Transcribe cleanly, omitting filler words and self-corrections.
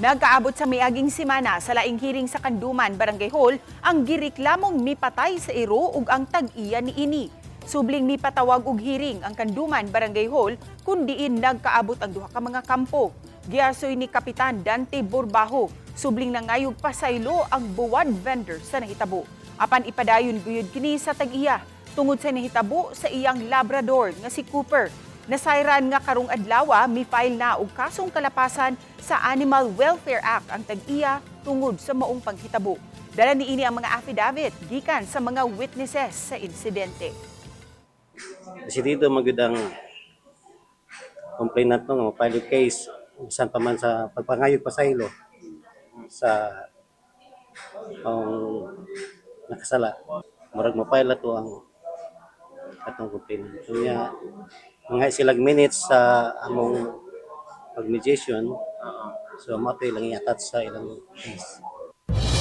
Nagkaabot sa miaging semana sa laing hearing sa Kanduman, Barangay Hall, ang gireklamong mipatay sa iro ug ang tag-iya ni ini. Subling mipatawag og hearing ang Kanduman, Barangay Hall kun diin nagkaabot ang duha ka mga kampo. Giasoy ni Kapitan Dante Borbajo, subling nangayog pasaylo ang buwad vendor sa nahitabo. Apan ipadayon guyod kini sa tag-iya tungod sa nahitabo sa iyang Labrador nga si Cooper. Nasayran nga karong adlaw mi-file na og kasong kalapasan sa Animal Welfare Act ang tag-iya tungod sa maong panghitabo. Dala niini ang mga affidavit gikan sa mga witnesses sa insidente. Kasi dito magudang complainant no nga pilot case bisan pa man sa pagpangayog pasaylo sa ang nakasala. Murag mapayla to ang atong complainant. So mga silag minutes sa among pag-mediation. So, matay lang i-attach sa ilang case.